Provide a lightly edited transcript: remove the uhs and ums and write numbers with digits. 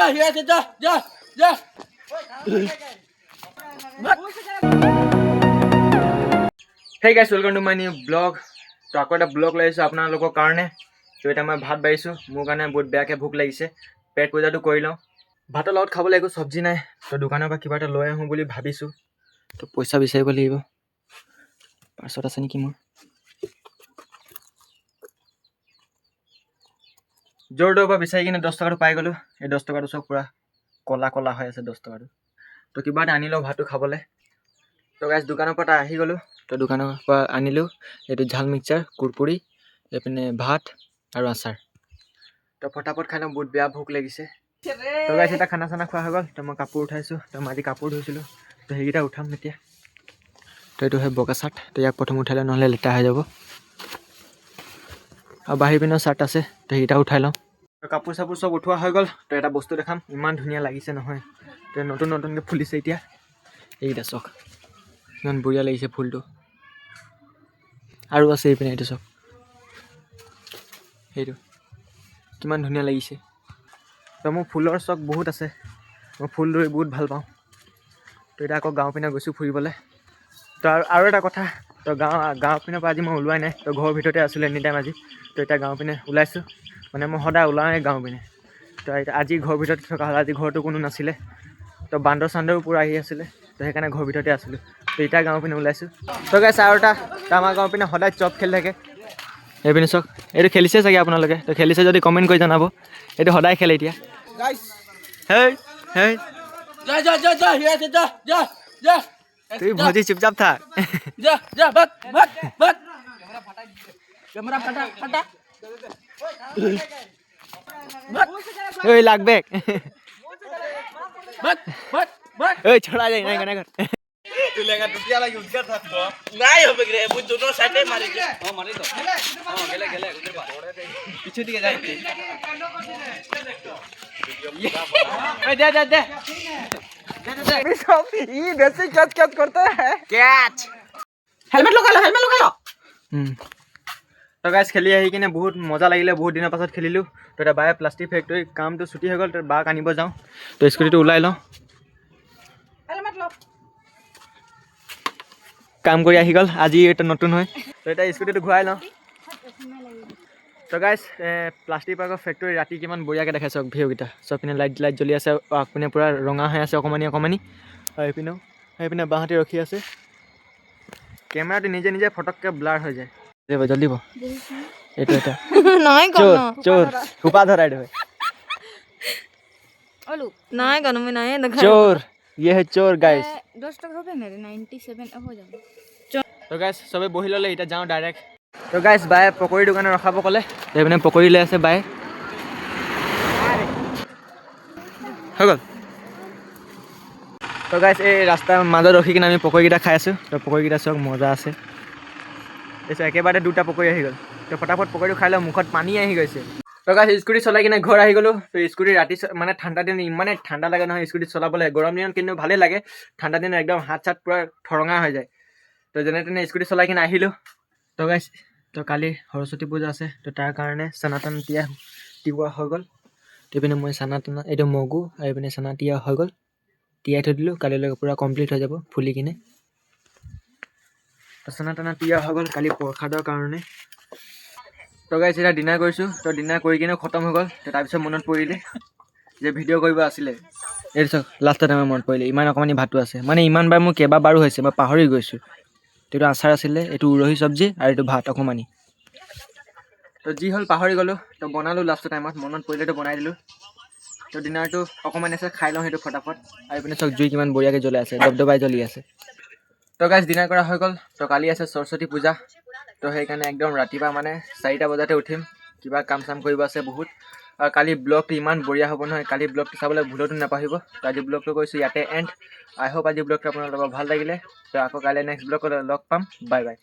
Hey guys, welcome to my new vlog. তো আকৌ এটা ব্লগ লৈ আহিছোঁ আপোনালোকৰ কাৰণে। তো এতিয়া মই ভাত বাঢ়িছোঁ, মোৰ কাৰণে বহুত বেয়াকৈ ভোক লাগিছে। পেট পূজাটো কৰি লওঁ। ভাতৰ লগত খাবলৈ একো চব্জি নাই, তো দোকানৰ পৰা কিবা এটা লৈ আহোঁ বুলি ভাবিছোঁ। তো পইচা বিচাৰিব লাগিব। পাৰ্চত আছে নেকি মোৰ? জোৰ দৌৰ পৰা বিচাৰি কিনে 10 টকাটো পাই গ'লোঁ। এই 10 টকাটো চব পূৰা ক'লা ক'লা হৈ আছে 10 টকাটো। তো কিবা এটা আনি লওঁ ভাতটো খাবলৈ। তো গাইছ দোকানৰ পৰা আহি গ'লোঁ। তো দোকানৰ পৰা আনিলোঁ এইটো ঝাল মিক্সাৰ, কুৰকুৰি, এইপিনে ভাত আৰু আচাৰ। তো ফটাফট খাই লওঁ, বহুত বেয়া ভোক লাগিছে। তো গাইছ এতিয়া খানা চানা খোৱা হৈ গ'ল। তো মই কাপোৰ উঠাইছোঁ। তো মই আজি কাপোৰ ধুইছিলোঁ। তো সেইকেইটা উঠাম এতিয়া। তো এইটো হয় বগা চাৰ্ট। তো ইয়াক প্ৰথম উঠাই লওঁ, নহ'লে লেতেৰা হৈ যাব। আৰু বাহিৰ পিনেও চাৰ্ট আছে, তো সেইকেইটা উঠাই লওঁ। তো কাপোৰ চাপোৰ চব উঠোৱা হৈ গ'ল। তো এটা বস্তু দেখাম, ইমান ধুনীয়া লাগিছে নহয়। তো নতুন নতুনকৈ ফুলিছে এতিয়া। এইকেইটা চাওক, ইমান বঢ়িয়া লাগিছে ফুলটো। আৰু আছে এইপিনে, এইটো চাওক, সেইটো কিমান ধুনীয়া লাগিছে। তো মোৰ ফুলৰ চখ বহুত আছে, মই ফুল ৰুই বহুত ভাল পাওঁ। তো এতিয়া আকৌ গাঁও পিনে গৈছোঁ ফুৰিবলৈ। তো আৰু এটা কথা, তো গাঁও পিনৰ পৰা আজি মই ওলোৱাই নাই। তো ঘৰৰ ভিতৰতে আছিলোঁ এনি টাইম আজি। তো এতিয়া গাঁও পিনে ওলাইছোঁ, মানে মই সদায় ওলাওঁৱেই গাঁও পিনে। তো আজি ঘৰৰ ভিতৰতে থকা হ'ল, আজি ঘৰতো কোনো নাছিলে। তো বান্দৰ চান্দৰো পূৰা আহি আছিলে, তো সেইকাৰণে ঘৰৰ ভিতৰতে আছিলোঁ। তো এতিয়া গাঁও পিনে ওলাইছোঁ। তো গাইছ আৰু এটা, তো আমাৰ গাঁও পিনে সদায় চব খেলি থাকে। এইপিনে চাওক, এইটো খেলিছে চাগে আপোনালোকে। তো খেলিছে যদি কমেণ্ট কৰি জনাব। এইটো সদায় খেলে এতিয়া। হেই হেই তুই ভজি চুপচাপ থাক। ওই লাগবে, ওই ছড়া যায় নাই কেন তুই লেগা টুটিয়া লাগি উঠকে থাকতো নাই হবে রে বুঝ দুটো সাইডে মারি দে ও মারি তো ও গেলে গেলে উঠে পা পিছে দিকে যাই ওই দে দে দে अभी सब ये वैसे कैच कैच करते हैं कैच हेलमेट लगा लो तो गाइस खेली आহি কিনে বহুত মজা লাগিলে বহুত দিনৰ পাছত খেলিলো তো এটা বায়ে প্লাষ্টিক ফেক্টৰী কামটো ছুটি হৈ গ'ল তো বাক আনিব যাওঁ তো স্কুটিটো ওলাই লওঁ হেলমেট ল কাম কৰি আহি গ'ল আজি এটা নতুন হয় তো এটা স্কুটিটো ঘূৰাই লওঁ তো গাইস প্লাষ্টিক পাৰ্কৰ ফেক্টৰী ৰাতি কিমান বঢ়িয়াকৈ দেখাই চাওক ভিউকেইটা চব পিনে লাইট জ্বলি আছে আগপিনে পূৰা ৰঙা হৈ আছে অকণমানি অকণমানি আৰু এইপিনে বাঁহতি ৰখি আছে কেমেৰাটো নিজে নিজে ফটককৈ ব্লাৰ হৈ যায় জলদি এইটো এটা চোৰ চোৰ সোপা ধৰাই দেবে নাই গানো মই নাই দেখা चोर ये है चोर गाइस 10 টাকা হবে না 97 हो যাবে তো গাইস সবে বহি ললে এটা যাও ডাইরেক্ট তো গাইস বায়ে পকৰি দোকানে ৰখাব ক'লে এইপিনে পকৰি লৈ আছে বায়ে হৈ গ'ল তো গাইস এই ৰাস্তাৰ মাজত ৰখি কিনে আমি পকৰিকেইটা খাই আছোঁ তো পকৰিকেইটা চাওক মজা আছে এইটো একেবাৰে দুটা পকৰি আহি গ'ল তো ফটাফট পকৰিটো খাই লওঁ মুখত পানী আহি গৈছে তো গাইস স্কুটি চলাই কিনে ঘৰ আহি গ'লোঁ তো স্কুটি ৰাতি মানে ঠাণ্ডা দিন ইমানে ঠাণ্ডা লাগে নহয় স্কুটি চলাবলৈ গৰম দিনত কিন্তু ভালেই লাগে ঠাণ্ডা দিনত একদম হাত চাত পূৰা ঠৰঙা হৈ যায় তো যেনে তেনে স্কুটি চলাই কিনে আহিলোঁ তো গাইস তো কালি সৰস্বতী পূজা আছে তো তাৰ কাৰণে চানাতান তিয়াই হৈ গ'ল এইপিনে মই চানাতানা এইটো মগু আৰু এইপিনে চানা তিয়াই হৈ গ'ল তিয়াই থৈ দিলোঁ কালিলৈকে পূৰা কমপ্লিট হৈ যাব ফুলি কিনে তো চানাতানা তিয়াই হৈ গ'ল কালি প্ৰসাদৰ কাৰণে তো গাইছ এতিয়া ডিনাৰ কৰিছোঁ তো ডিনাৰ কৰি কিনে খতম হৈ গ'ল তো তাৰপিছত মনত পৰিলে যে ভিডিঅ' কৰিব আছিলে এইটো চাওক লাষ্টত আমাৰ মনত পৰিলে ইমান অকণমানি ভাতটো আছে মানে ইমানবাৰ মোৰ কেইবাবাৰো হৈছে মই পাহৰি গৈছোঁ এইটো আচাৰ আছিলে এইটো উৰহি চব্জি আৰু এইটো ভাত অকণমানি তো যি হ'ল পাহৰি গ'লোঁ তো বনালোঁ লাষ্টৰ টাইমত মনত পৰিলেতো বনাই দিলোঁ তো ডিনাৰটো অকণমান আছে খাই লওঁ সেইটো ফটাফট আৰু এইপিনে চাওক জুই কিমান বঢ়িয়াকৈ জ্বলাই আছে দবদবাই জ্বলি আছে তো গাইছ ডিনাৰ কৰা হৈ গ'ল তো কালি আছে সৰস্বতী পূজা তো সেইকাৰণে একদম ৰাতিপুৱা মানে 4টা বজাতে উঠিম কিবা কাম চাম কৰিব আছে বহুত আৰু কালি ব্লগটো ইমান বঢ়িয়া হ'ব নহয় কালি ব্লগটো চাবলৈ ভুলতো নাপাহৰিব তো আজি ব্লগটো কৈছোঁ ইয়াতে এণ্ড আই হোপ আজি ব্লগটো আপোনালোকৰ ভাল লাগিলে তো আকৌ কাইলৈ নেক্সট ব্লগত লগ পাম বাই বাই